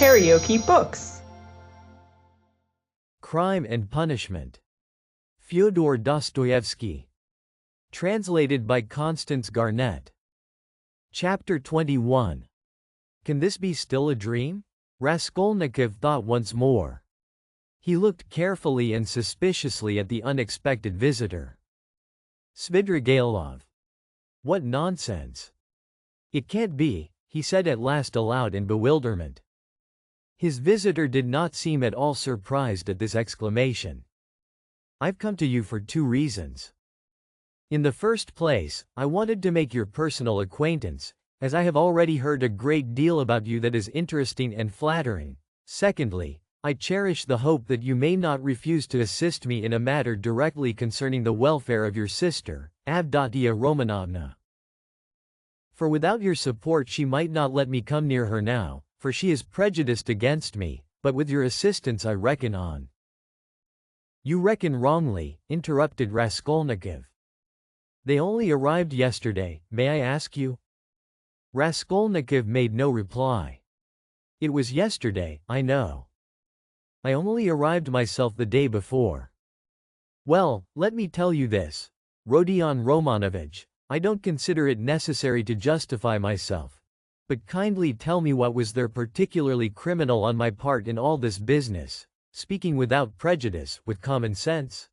KaraokeBooks. Crime and Punishment. Fyodor Dostoevsky. Translated by Constance Garnett. Chapter 21. Can this be still a dream? Raskolnikov thought once more. He looked carefully and suspiciously at the unexpected visitor. Svidrigailov. What nonsense! It can't be, he said at last aloud in bewilderment. His visitor did not seem at all surprised at this exclamation. I've come to you for two reasons. In the first place, I wanted to make your personal acquaintance, as I have already heard a great deal about you that is interesting and flattering. Secondly, I cherish the hope that you may not refuse to assist me in a matter directly concerning the welfare of your sister, Avdotia Romanovna. For without your support she might not let me come near her now, for she is prejudiced against me, but with your assistance I reckon on. You reckon wrongly, interrupted Raskolnikov. They only arrived yesterday, may I ask you? Raskolnikov made no reply. It was yesterday, I know. I only arrived myself the day before. Well, let me tell you this, Rodion Romanovich, I don't consider it necessary to justify myself. But kindly tell me what was there particularly criminal on my part in all this business, speaking without prejudice, with common sense?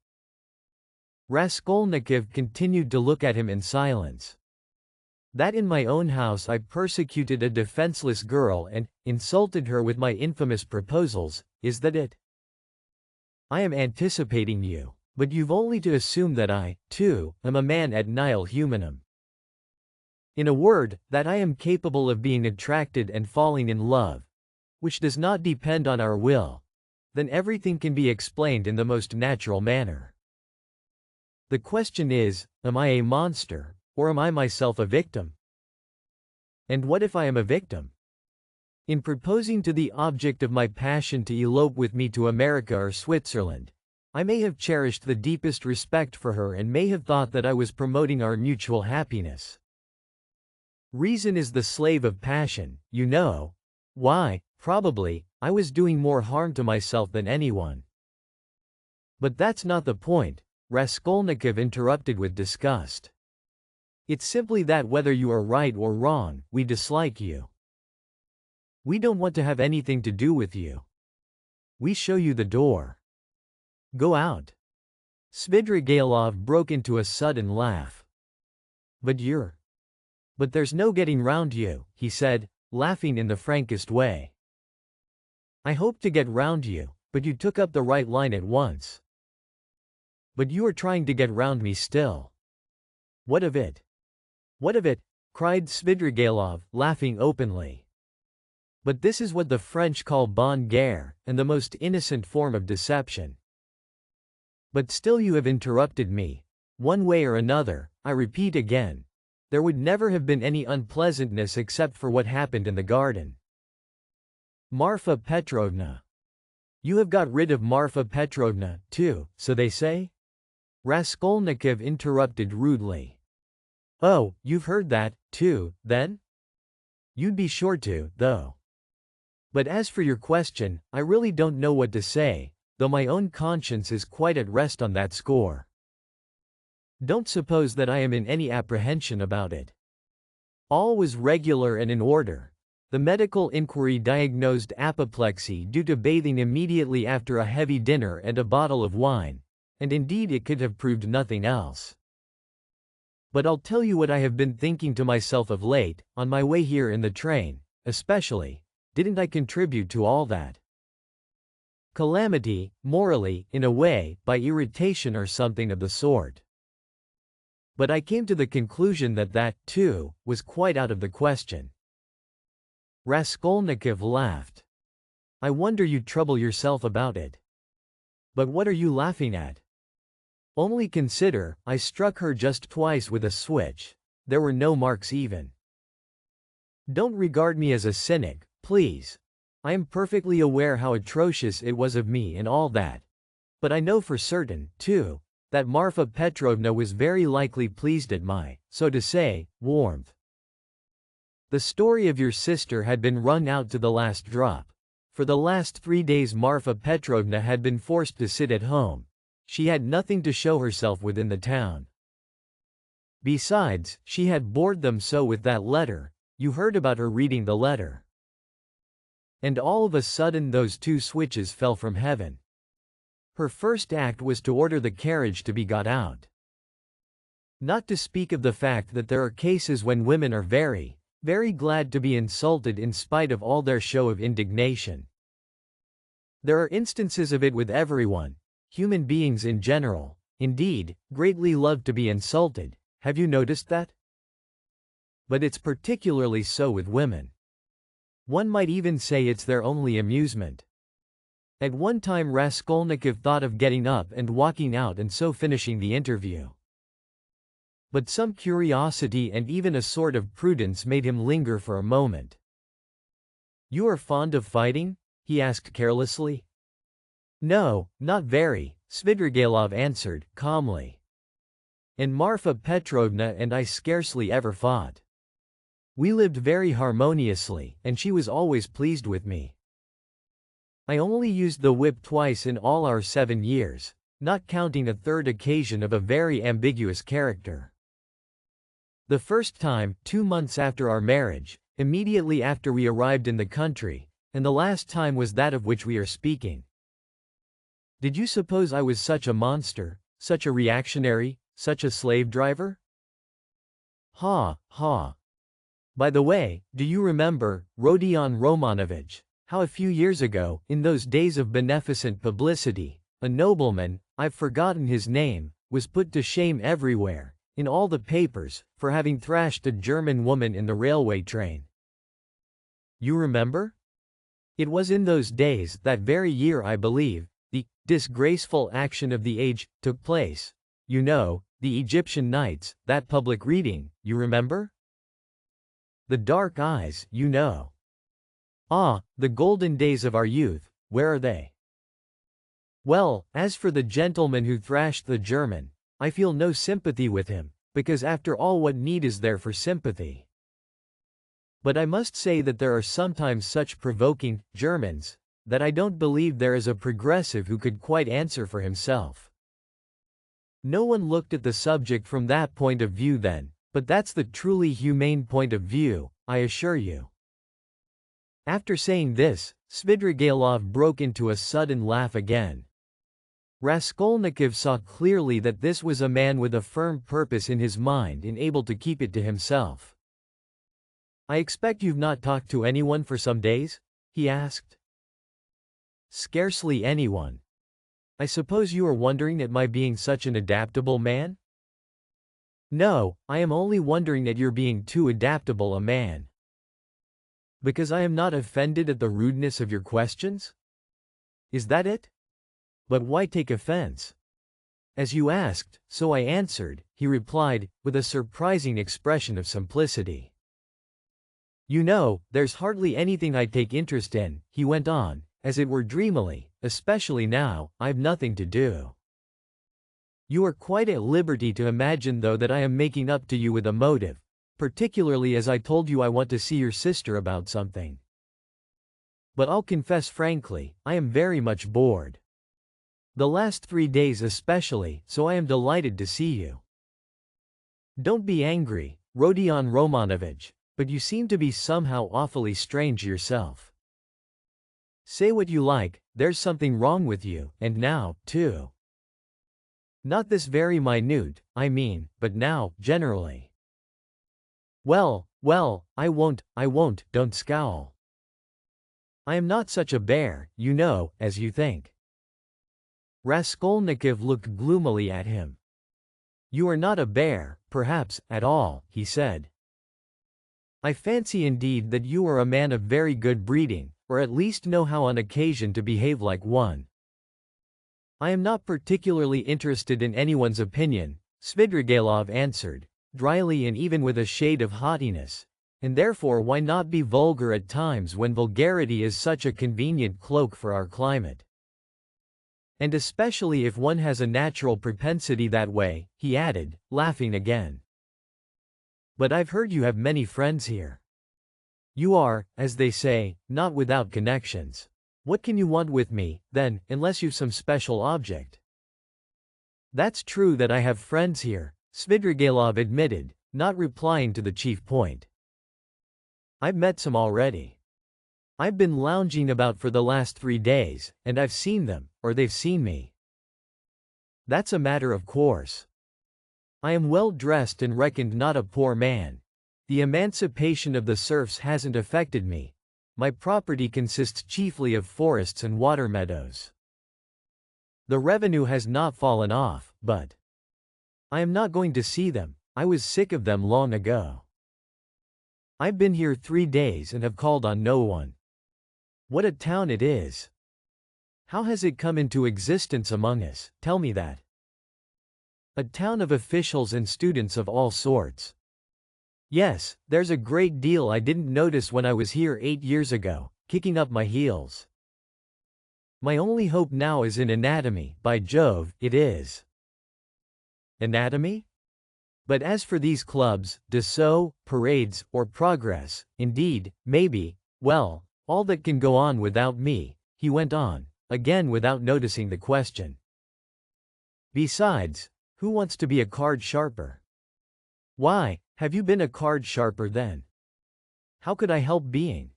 Raskolnikov continued to look at him in silence. That in my own house I persecuted a defenseless girl and insulted her with my infamous proposals, is that it? I am anticipating you, but you've only to assume that I, too, am a man ad nihil humanum. In a word, that I am capable of being attracted and falling in love, which does not depend on our will, then everything can be explained in the most natural manner. The question is, am I a monster, or am I myself a victim? And what if I am a victim? In proposing to the object of my passion to elope with me to America or Switzerland, I may have cherished the deepest respect for her and may have thought that I was promoting our mutual happiness. Reason is the slave of passion, you know. Why, probably, I was doing more harm to myself than anyone. But that's not the point, Raskolnikov interrupted with disgust. It's simply that whether you are right or wrong, we dislike you. We don't want to have anything to do with you. We show you the door. Go out. Svidrigailov broke into a sudden laugh. But there's no getting round you, he said, laughing in the frankest way. I hoped to get round you, but you took up the right line at once. But you are trying to get round me still. What of it? What of it? Cried Svidrigailov, laughing openly. But this is what the French call bonne guerre, and the most innocent form of deception. But still you have interrupted me. One way or another, I repeat again, there would never have been any unpleasantness except for what happened in the garden. Marfa Petrovna. You have got rid of Marfa Petrovna, too, so they say? Raskolnikov interrupted rudely. Oh, you've heard that, too, then? You'd be sure to, though. But as for your question, I really don't know what to say, though my own conscience is quite at rest on that score. Don't suppose that I am in any apprehension about it. All was regular and in order. The medical inquiry diagnosed apoplexy due to bathing immediately after a heavy dinner and a bottle of wine, and indeed it could have proved nothing else. But I'll tell you what I have been thinking to myself of late, on my way here in the train, especially, didn't I contribute to all that calamity, morally, in a way, by irritation or something of the sort? But I came to the conclusion that that, too, was quite out of the question. Raskolnikov laughed. I wonder you trouble yourself about it. But what are you laughing at? Only consider, I struck her just twice with a switch. There were no marks even. Don't regard me as a cynic, please. I am perfectly aware how atrocious it was of me and all that. But I know for certain, too, that Marfa Petrovna was very likely pleased at my, so to say, warmth. The story of your sister had been wrung out to the last drop. For the last 3 days Marfa Petrovna had been forced to sit at home. She had nothing to show herself within the town. Besides, she had bored them so with that letter. You heard about her reading the letter. And all of a sudden those two switches fell from heaven. Her first act was to order the carriage to be got out. Not to speak of the fact that there are cases when women are very, very glad to be insulted in spite of all their show of indignation. There are instances of it with everyone. Human beings in general, indeed, greatly love to be insulted. Have you noticed that? But it's particularly so with women. One might even say it's their only amusement. At one time Raskolnikov thought of getting up and walking out and so finishing the interview. But some curiosity and even a sort of prudence made him linger for a moment. "You are fond of fighting?" he asked carelessly. "No, not very," Svidrigailov answered, calmly. "And Marfa Petrovna and I scarcely ever fought. We lived very harmoniously, and she was always pleased with me. I only used the whip twice in all our 7 years, not counting a third occasion of a very ambiguous character. The first time, 2 months after our marriage, immediately after we arrived in the country, and the last time was that of which we are speaking. Did you suppose I was such a monster, such a reactionary, such a slave driver? Ha, ha. By the way, do you remember, Rodion Romanovich, how a few years ago, in those days of beneficent publicity, a nobleman, I've forgotten his name, was put to shame everywhere, in all the papers, for having thrashed a German woman in the railway train? You remember? It was in those days, that very year I believe, the disgraceful action of the age took place. You know, the Egyptian Nights, that public reading, you remember? The dark eyes, you know. Ah, the golden days of our youth, where are they? Well, as for the gentleman who thrashed the German, I feel no sympathy with him, because after all what need is there for sympathy? But I must say that there are sometimes such provoking Germans, that I don't believe there is a progressive who could quite answer for himself. No one looked at the subject from that point of view then, but that's the truly humane point of view, I assure you." After saying this, Svidrigailov broke into a sudden laugh again. Raskolnikov saw clearly that this was a man with a firm purpose in his mind and able to keep it to himself. "I expect you've not talked to anyone for some days?" he asked. "Scarcely anyone. I suppose you are wondering at my being such an adaptable man?" "No, I am only wondering at your being too adaptable a man." "Because I am not offended at the rudeness of your questions? Is that it? But why take offense? As you asked, so I answered," he replied, with a surprising expression of simplicity. "You know, there's hardly anything I take interest in," he went on, as it were dreamily, "especially now, I've nothing to do. You are quite at liberty to imagine though that I am making up to you with a motive, particularly as I told you I want to see your sister about something. But I'll confess frankly, I am very much bored. The last 3 days especially, so I am delighted to see you. Don't be angry, Rodion Romanovich, but you seem to be somehow awfully strange yourself. Say what you like, there's something wrong with you, and now, too. Not this very minute, I mean, but now, generally. Well, I won't, don't scowl. I am not such a bear, you know, as you think." Raskolnikov looked gloomily at him. "You are not a bear, perhaps, at all," he said. "I fancy indeed that you are a man of very good breeding, or at least know how on occasion to behave like one." "I am not particularly interested in anyone's opinion," Svidrigailov answered, dryly and even with a shade of haughtiness, "and therefore why not be vulgar at times when vulgarity is such a convenient cloak for our climate? And especially if one has a natural propensity that way," he added, laughing again. "But I've heard you have many friends here. You are, as they say, not without connections." What can you want with me, then, unless you've some special object? That's true that I have friends here, Svidrigailov admitted, not replying to the chief point. I've met some already. I've been lounging about for the last 3 days, and I've seen them, or they've seen me. That's a matter of course. I am well dressed and reckoned not a poor man. The emancipation of the serfs hasn't affected me. My property consists chiefly of forests and water meadows. The revenue has not fallen off, but I am not going to see them. I was sick of them long ago. I've been here 3 days and have called on no one. What a town it is! How has it come into existence among us? Tell me that. A town of officials and students of all sorts. Yes, there's a great deal I didn't notice when I was here 8 years ago, kicking up my heels. My only hope now is in anatomy, by Jove, it is. Anatomy? But as for these clubs, Dassault, parades, or progress, indeed, maybe, well, all that can go on without me, he went on, again without noticing the question. Besides, who wants to be a card sharper? Why, have you been a card sharper then? How could I help being?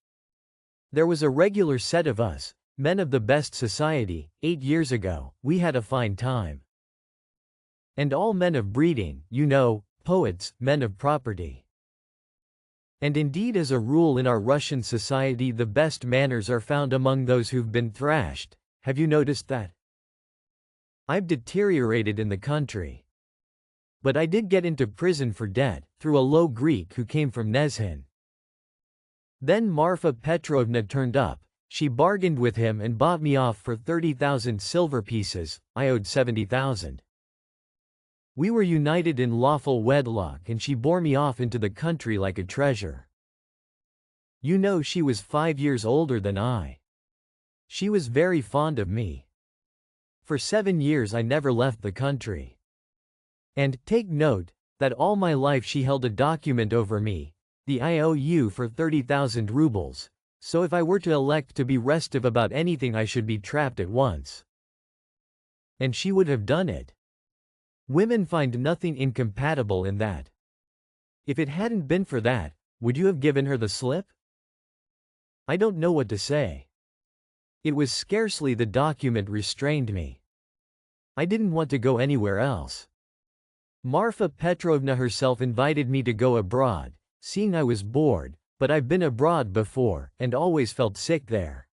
There was a regular set of us, men of the best society, 8 years ago, we had a fine time. And all men of breeding, you know, poets, men of property. And indeed as a rule in our Russian society the best manners are found among those who've been thrashed. Have you noticed that? I've deteriorated in the country. But I did get into prison for debt, through a low Greek who came from Nezhin. Then Marfa Petrovna turned up, she bargained with him and bought me off for 30,000 silver pieces, I owed 70,000. We were united in lawful wedlock and she bore me off into the country like a treasure. You know she was 5 years older than I. She was very fond of me. For 7 years I never left the country. And, take note, that all my life she held a document over me, the IOU for 30,000 rubles, so if I were to elect to be restive about anything I should be trapped at once. And she would have done it. Women find nothing incompatible in that. If it hadn't been for that, would you have given her the slip? I don't know what to say. It was scarcely the document restrained me. I didn't want to go anywhere else. Marfa Petrovna herself invited me to go abroad, seeing I was bored, but I've been abroad before, and always felt sick there.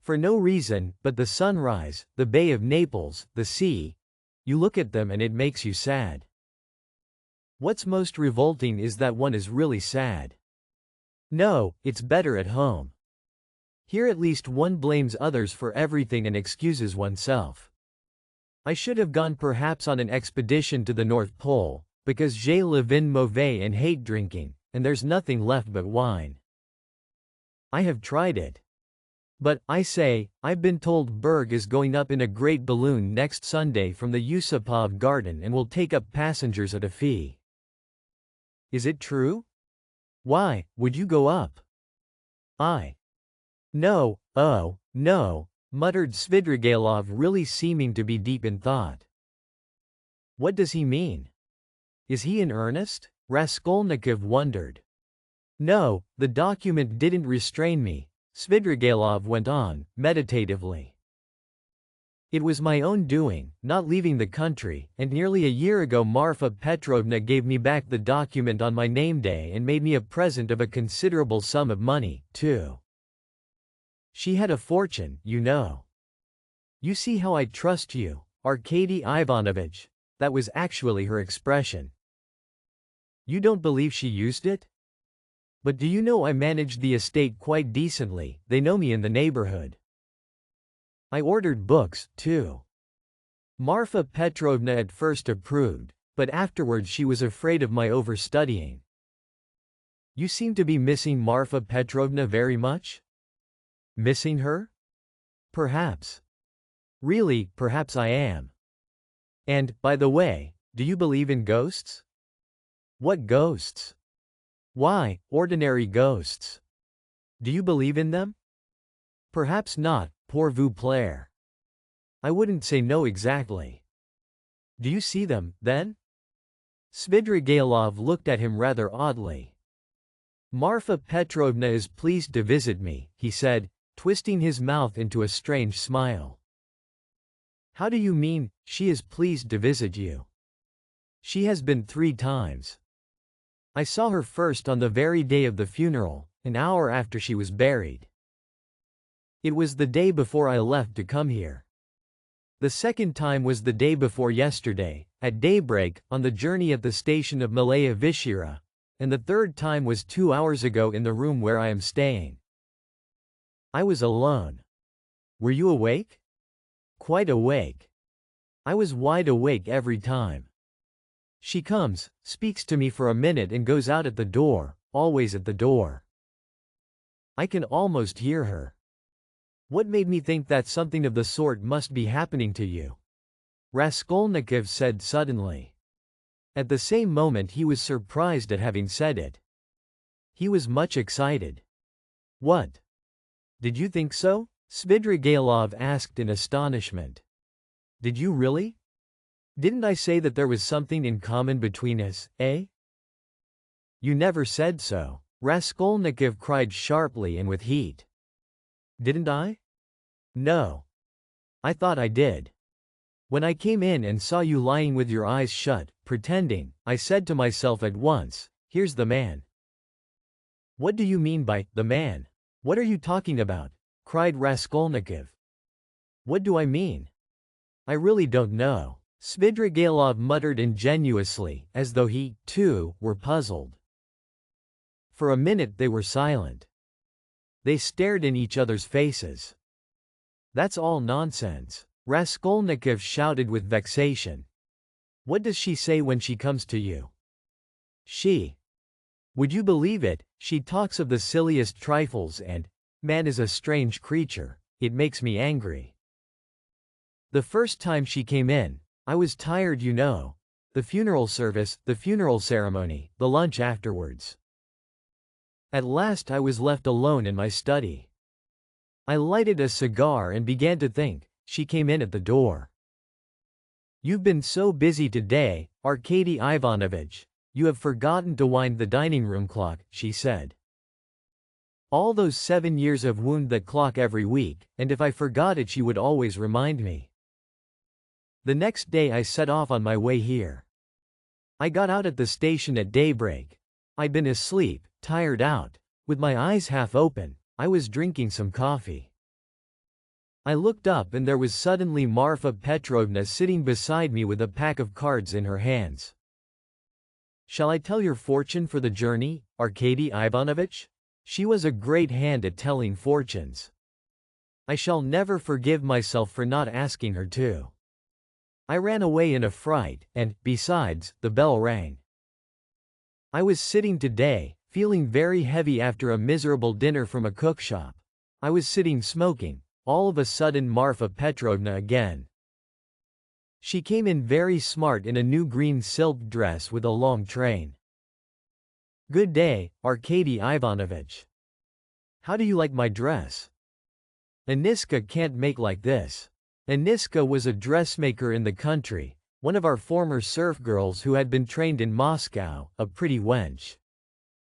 For no reason, but the sunrise, the Bay of Naples, the sea. You look at them and it makes you sad. What's most revolting is that one is really sad. No, it's better at home. Here at least one blames others for everything and excuses oneself. I should have gone perhaps on an expedition to the North Pole, because j'ai le vin mauvais and hate drinking, and there's nothing left but wine. I have tried it. But, I say, I've been told Berg is going up in a great balloon next Sunday from the Yusupov garden and will take up passengers at a fee. Is it true? Why, would you go up? No, oh, no, muttered Svidrigailov, really seeming to be deep in thought. What does he mean? Is he in earnest? Raskolnikov wondered. No, the document didn't restrain me, Svidrigailov went on, meditatively. It was my own doing, not leaving the country, and nearly a year ago Marfa Petrovna gave me back the document on my name day and made me a present of a considerable sum of money, too. She had a fortune, you know. You see how I trust you, Arkady Ivanovich. That was actually her expression. You don't believe she used it? But do you know I managed the estate quite decently, they know me in the neighborhood. I ordered books, too. Marfa Petrovna at first approved, but afterwards she was afraid of my overstudying. You seem to be missing Marfa Petrovna very much? Missing her? Perhaps. Really, perhaps I am. And, by the way, do you believe in ghosts? What ghosts? Why, ordinary ghosts. Do you believe in them? Perhaps not, pour vous plaire. I wouldn't say no exactly. Do you see them, then? Svidrigailov looked at him rather oddly. Marfa Petrovna is pleased to visit me, he said, twisting his mouth into a strange smile. How do you mean, she is pleased to visit you? She has been 3 times. I saw her first on the very day of the funeral, an hour after she was buried. It was the day before I left to come here. The second time was the day before yesterday, at daybreak, on the journey at the station of Malaya Vishira, and the third time was 2 hours ago in the room where I am staying. I was alone. Were you awake? Quite awake. I was wide awake every time. She comes, speaks to me for a minute and goes out at the door, always at the door. I can almost hear her. What made me think that something of the sort must be happening to you? Raskolnikov said suddenly. At the same moment he was surprised at having said it. He was much excited. What? Did you think so? Svidrigailov asked in astonishment. Did you really? Didn't I say that there was something in common between us, eh? You never said so, Raskolnikov cried sharply and with heat. Didn't I? No. I thought I did. When I came in and saw you lying with your eyes shut, pretending, I said to myself at once, here's the man. What do you mean by, the man? What are you talking about? Cried Raskolnikov. What do I mean? I really don't know, Svidrigailov muttered ingenuously, as though he, too, were puzzled. For a minute they were silent. They stared in each other's faces. That's all nonsense, Raskolnikov shouted with vexation. What does she say when she comes to you? She. Would you believe it, she talks of the silliest trifles and, man is a strange creature, it makes me angry. The first time she came in, I was tired, you know. The funeral service, the funeral ceremony, the lunch afterwards. At last I was left alone in my study. I lighted a cigar and began to think. She came in at the door. You've been so busy today, Arkady Ivanovich. You have forgotten to wind the dining room clock, she said. All those 7 years of wound that clock every week, and if I forgot it she would always remind me. The next day I set off on my way here. I got out at the station at daybreak. I'd been asleep, tired out. With my eyes half open, I was drinking some coffee. I looked up and there was suddenly Marfa Petrovna sitting beside me with a pack of cards in her hands. Shall I tell your fortune for the journey, Arkady Ivanovich? She was a great hand at telling fortunes. I shall never forgive myself for not asking her to. I ran away in a fright, and, besides, the bell rang. I was sitting today, feeling very heavy after a miserable dinner from a cookshop. I was sitting smoking, all of a sudden Marfa Petrovna again. She came in very smart in a new green silk dress with a long train. Good day, Arkady Ivanovich. How do you like my dress? Aniska can't make like this. Aniska was a dressmaker in the country, one of our former serf girls who had been trained in Moscow, a pretty wench.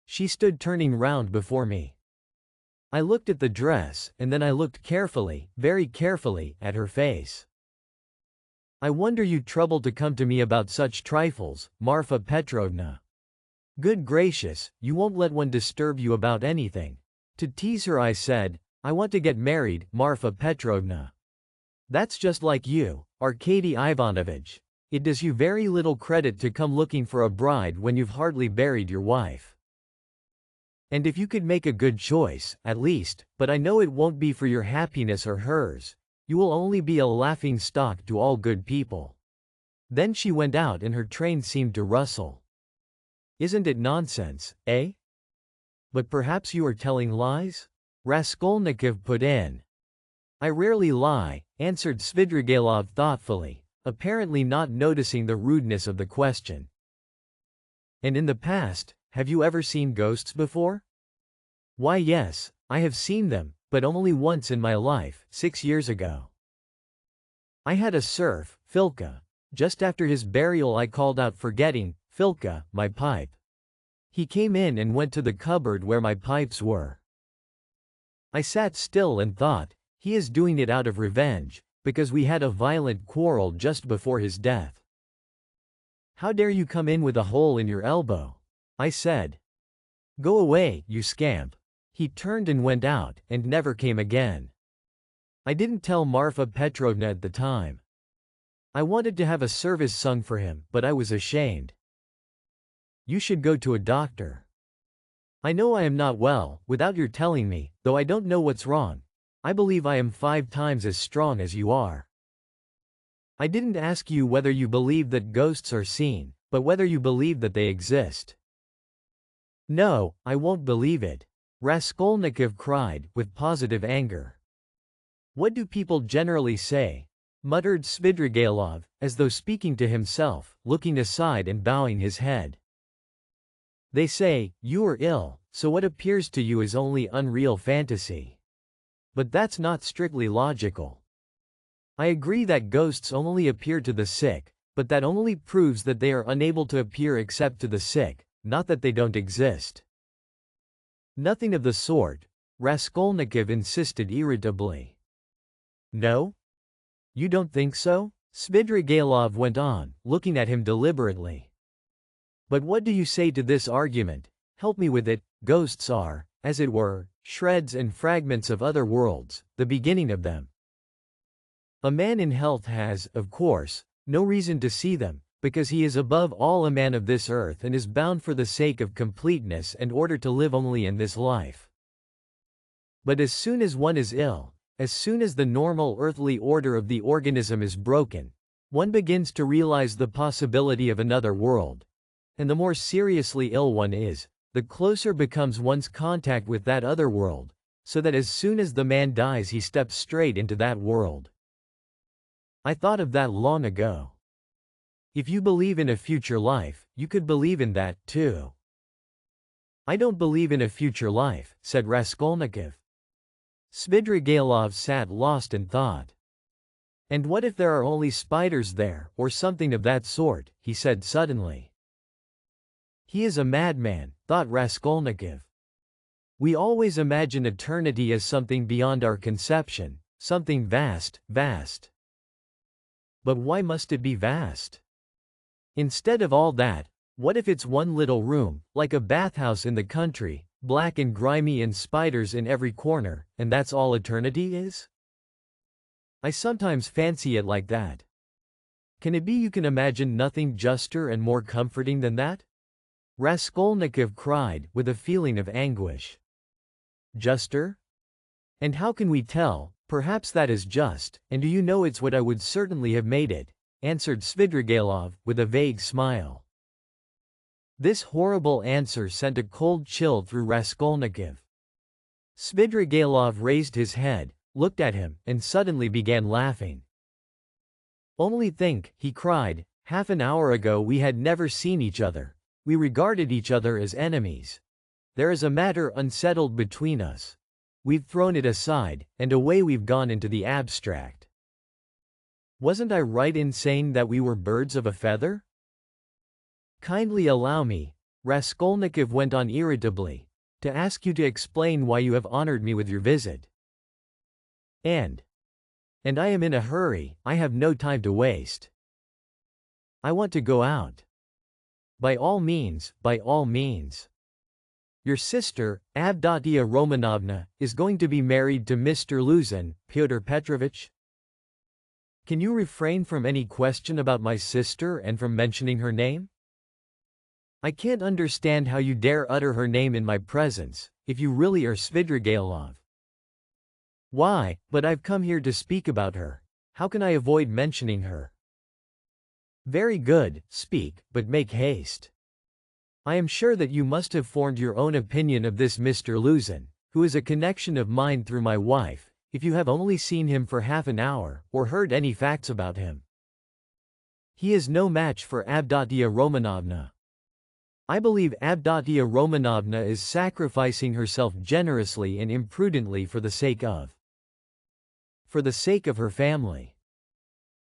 She stood turning round before me. I looked at the dress, and then I looked carefully, very carefully, at her face. I wonder you troubled to come to me about such trifles, Marfa Petrovna. Good gracious, you won't let one disturb you about anything. To tease her I said, I want to get married, Marfa Petrovna. That's just like you, Arkady Ivanovich. It does you very little credit to come looking for a bride when you've hardly buried your wife. And if you could make a good choice, at least, but I know it won't be for your happiness or hers, you will only be a laughing stock to all good people. Then she went out and her train seemed to rustle. Isn't it nonsense, eh? But perhaps you are telling lies? Raskolnikov put in. I rarely lie, answered Svidrigailov thoughtfully, apparently not noticing the rudeness of the question. And in the past, have you ever seen ghosts before? Why yes, I have seen them, but only once in my life, 6 years ago. I had a serf, Filka. Just after his burial I called out forgetting, Filka, my pipe. He came in and went to the cupboard where my pipes were. I sat still and thought, he is doing it out of revenge, because we had a violent quarrel just before his death. How dare you come in with a hole in your elbow? I said. Go away, you scamp. He turned and went out, and never came again. I didn't tell Marfa Petrovna at the time. I wanted to have a service sung for him, but I was ashamed. You should go to a doctor. I know I am not well, without your telling me, though I don't know what's wrong. I believe I am 5 times as strong as you are. I didn't ask you whether you believe that ghosts are seen, but whether you believe that they exist. No, I won't believe it, Raskolnikov cried, with positive anger. What do people generally say? Muttered Svidrigailov, as though speaking to himself, looking aside and bowing his head. They say, you are ill, so what appears to you is only unreal fantasy. But that's not strictly logical. I agree that ghosts only appear to the sick, but that only proves that they are unable to appear except to the sick, not that they don't exist. Nothing of the sort, Raskolnikov insisted irritably. No? You don't think so? Svidrigailov went on, looking at him deliberately. But what do you say to this argument? Help me with it. Ghosts are, as it were, shreds and fragments of other worlds, the beginning of them. A man in health has, of course, no reason to see them, because he is above all a man of this earth and is bound for the sake of completeness and order to live only in this life. But as soon as one is ill, as soon as the normal earthly order of the organism is broken, one begins to realize the possibility of another world. And the more seriously ill one is, the closer becomes one's contact with that other world, so that as soon as the man dies he steps straight into that world. I thought of that long ago. If you believe in a future life, you could believe in that, too. I don't believe in a future life, said Raskolnikov. Svidrigailov sat lost in thought. And what if there are only spiders there, or something of that sort, he said suddenly. He is a madman, thought Raskolnikov. We always imagine eternity as something beyond our conception, something vast, vast. But why must it be vast? Instead of all that, what if it's one little room, like a bathhouse in the country, black and grimy and spiders in every corner, and that's all eternity is? I sometimes fancy it like that. Can it be you can imagine nothing juster and more comforting than that? Raskolnikov cried, with a feeling of anguish. Juster? And how can we tell? Perhaps that is just, and do you know it's what I would certainly have made it, answered Svidrigailov, with a vague smile. This horrible answer sent a cold chill through Raskolnikov. Svidrigailov raised his head, looked at him, and suddenly began laughing. Only think, he cried, half an hour ago we had never seen each other. We regarded each other as enemies. There is a matter unsettled between us. We've thrown it aside, and away we've gone into the abstract. Wasn't I right in saying that we were birds of a feather? Kindly allow me, Raskolnikov went on irritably, to ask you to explain why you have honored me with your visit. And I am in a hurry, I have no time to waste. I want to go out. By all means, by all means. Your sister, Avdotia Romanovna, is going to be married to Mr. Luzin, Pyotr Petrovitch? Can you refrain from any question about my sister and from mentioning her name? I can't understand how you dare utter her name in my presence, if you really are Svidrigailov. Why, but I've come here to speak about her. How can I avoid mentioning her? Very good, speak, but make haste. I am sure that you must have formed your own opinion of this Mr. Luzin, who is a connection of mine through my wife, if you have only seen him for half an hour, or heard any facts about him. He is no match for Avdotia Romanovna. I believe Avdotia Romanovna is sacrificing herself generously and imprudently for the sake of her family.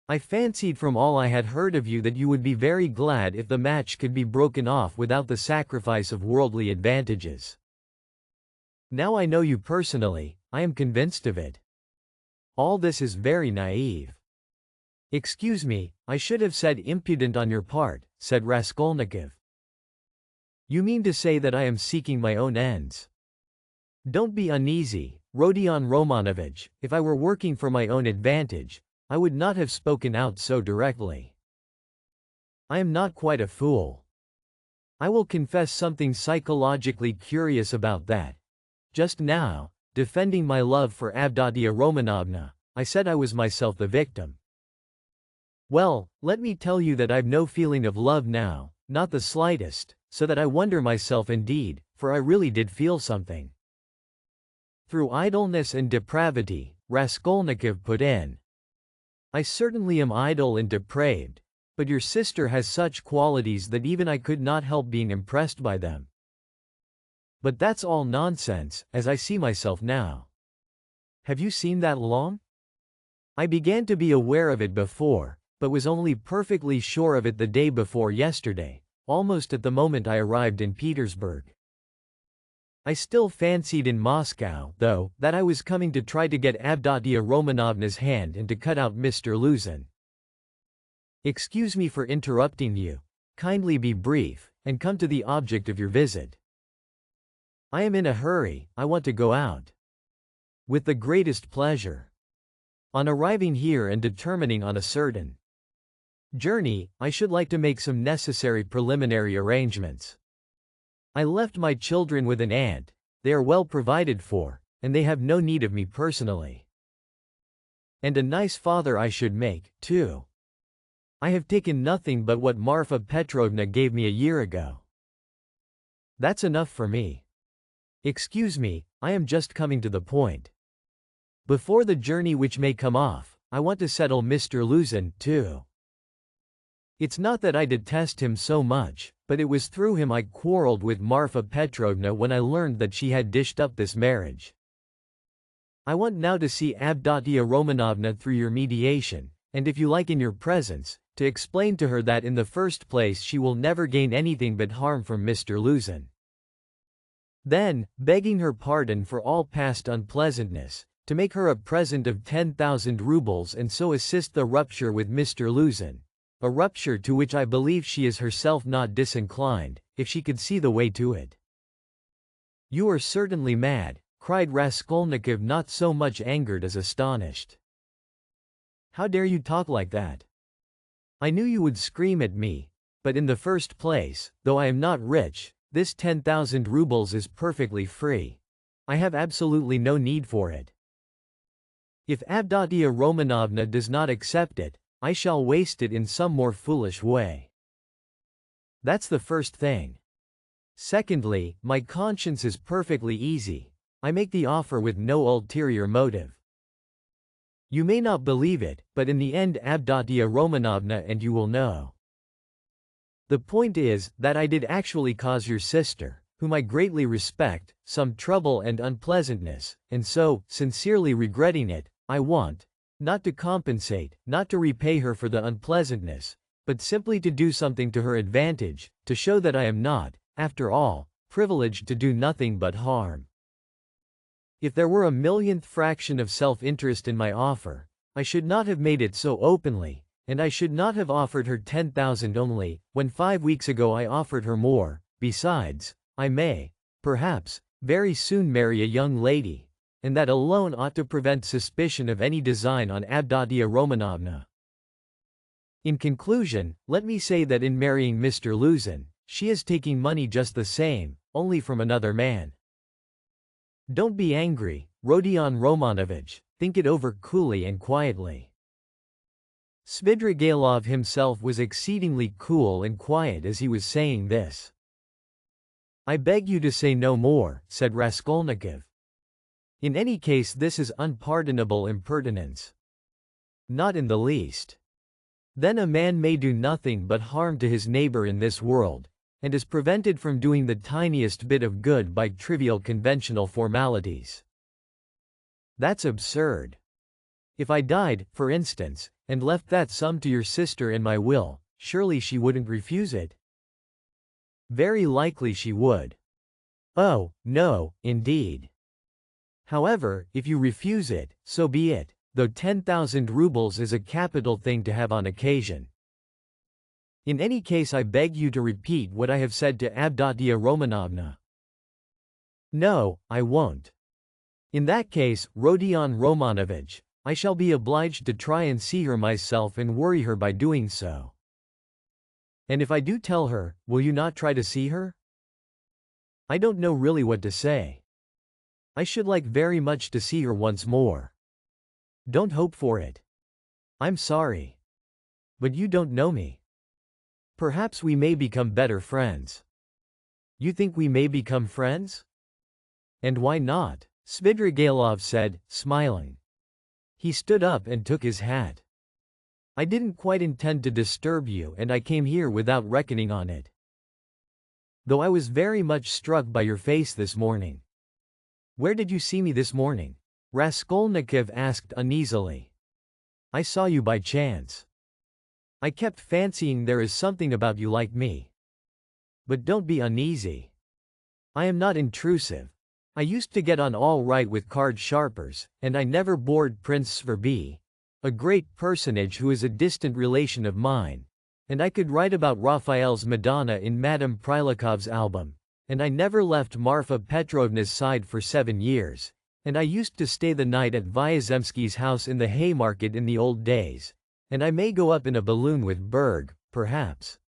I fancied from all I had heard of you that you would be very glad if the match could be broken off without the sacrifice of worldly advantages. Now I know you personally, I am convinced of it. All this is very naive. Excuse me, I should have said impudent on your part, said Raskolnikov. You mean to say that I am seeking my own ends? Don't be uneasy, Rodion Romanovich, if I were working for my own advantage, I would not have spoken out so directly. I am not quite a fool. I will confess something psychologically curious about that. Just now, defending my love for Avdotia Romanovna, I said I was myself the victim. Well, let me tell you that I've no feeling of love now, not the slightest, so that I wonder myself indeed, for I really did feel something. Through idleness and depravity, Raskolnikov put in. I certainly am idle and depraved, but your sister has such qualities that even I could not help being impressed by them. But that's all nonsense, as I see myself now. Have you seen that long? I began to be aware of it before, but was only perfectly sure of it the day before yesterday, almost at the moment I arrived in Petersburg. I still fancied in Moscow, though, that I was coming to try to get Avdotia Romanovna's hand and to cut out Mr. Luzin. Excuse me for interrupting you. Kindly be brief, and come to the object of your visit. I am in a hurry, I want to go out. With the greatest pleasure. On arriving here and determining on a certain journey, I should like to make some necessary preliminary arrangements. I left my children with an aunt, they are well provided for, and they have no need of me personally. And a nice father I should make, too. I have taken nothing but what Marfa Petrovna gave me a year ago. That's enough for me. Excuse me, I am just coming to the point. Before the journey which may come off, I want to settle Mr. Luzin, too. It's not that I detest him so much, but it was through him I quarreled with Marfa Petrovna when I learned that she had dished up this marriage. I want now to see Avdotia Romanovna through your mediation, and if you like in your presence, to explain to her that in the first place she will never gain anything but harm from Mr. Luzin. Then, begging her pardon for all past unpleasantness, to make her a present of 10,000 rubles and so assist the rupture with Mr. Luzin. A rupture to which I believe she is herself not disinclined, if she could see the way to it. You are certainly mad, cried Raskolnikov, not so much angered as astonished. How dare you talk like that? I knew you would scream at me, but in the first place, though I am not rich, this 10,000 rubles is perfectly free. I have absolutely no need for it. If Avdotia Romanovna does not accept it, I shall waste it in some more foolish way. That's the first thing. Secondly, my conscience is perfectly easy. I make the offer with no ulterior motive. You may not believe it, but in the end Avdotia Romanovna and you will know. The point is, that I did actually cause your sister, whom I greatly respect, some trouble and unpleasantness, and so, sincerely regretting it, I want, not to compensate, not to repay her for the unpleasantness, but simply to do something to her advantage, to show that I am not, after all, privileged to do nothing but harm. If there were a millionth fraction of self-interest in my offer, I should not have made it so openly, and I should not have offered her 10,000 only, when 5 weeks ago I offered her more. Besides, I may, perhaps, very soon marry a young lady, and that alone ought to prevent suspicion of any design on Avdotia Romanovna. In conclusion, let me say that in marrying Mr. Luzin, she is taking money just the same, only from another man. Don't be angry, Rodion Romanovich, think it over coolly and quietly. Svidrigailov himself was exceedingly cool and quiet as he was saying this. I beg you to say no more, said Raskolnikov. In any case this is unpardonable impertinence. Not in the least. Then a man may do nothing but harm to his neighbor in this world, and is prevented from doing the tiniest bit of good by trivial conventional formalities. That's absurd. If I died, for instance, and left that sum to your sister in my will, surely she wouldn't refuse it? Very likely she would. Oh, no, indeed. However, if you refuse it, so be it, though 10,000 rubles is a capital thing to have on occasion. In any case, I beg you to repeat what I have said to Avdotia Romanovna. No, I won't. In that case, Rodion Romanovich, I shall be obliged to try and see her myself and worry her by doing so. And if I do tell her, will you not try to see her? I don't know really what to say. I should like very much to see her once more. Don't hope for it. I'm sorry. But you don't know me. Perhaps we may become better friends. You think we may become friends? And why not? Svidrigailov said, smiling. He stood up and took his hat. I didn't quite intend to disturb you, and I came here without reckoning on it. Though I was very much struck by your face this morning. Where did you see me this morning? Raskolnikov asked uneasily. I saw you by chance. I kept fancying there is something about you like me. But don't be uneasy. I am not intrusive. I used to get on all right with card sharpers, and I never bored Prince Sverby, a great personage who is a distant relation of mine, and I could write about Raphael's Madonna in Madame Prylakov's album, and I never left Marfa Petrovna's side for 7 years, and I used to stay the night at Vyazemsky's house in the Haymarket in the old days, and I may go up in a balloon with Berg, perhaps.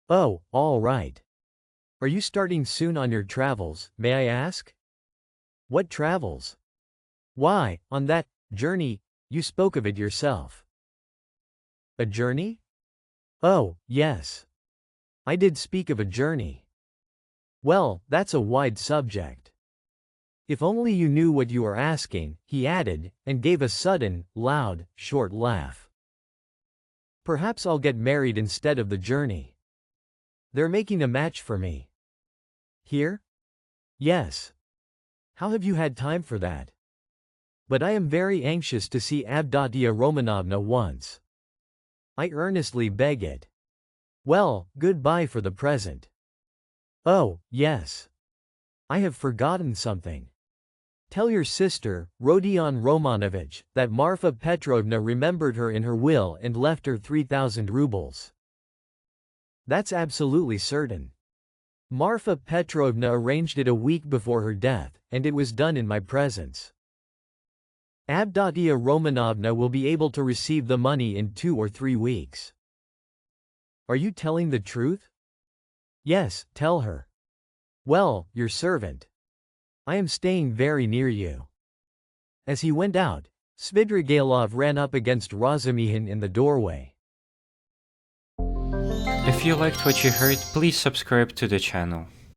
Oh, all right. Are you starting soon on your travels, may I ask? What travels? Why, on that journey, you spoke of it yourself. A journey? Oh, yes. I did speak of a journey. Well, that's a wide subject. If only you knew what you are asking, he added, and gave a sudden, loud, short laugh. Perhaps I'll get married instead of the journey. They're making a match for me. Here? Yes. How have you had time for that? But I am very anxious to see Avdotia Romanovna once. I earnestly beg it. Well, goodbye for the present. Oh, yes. I have forgotten something. Tell your sister, Rodion Romanovich, that Marfa Petrovna remembered her in her will and left her 3,000 rubles. That's absolutely certain. Marfa Petrovna arranged it a week before her death, and it was done in my presence. Avdotia Romanovna will be able to receive the money in 2 or 3 weeks. Are you telling the truth? Yes, tell her. Well, your servant. I am staying very near you. As he went out, Svidrigailov ran up against Razumihin in the doorway. If you liked what you heard, please subscribe to the channel.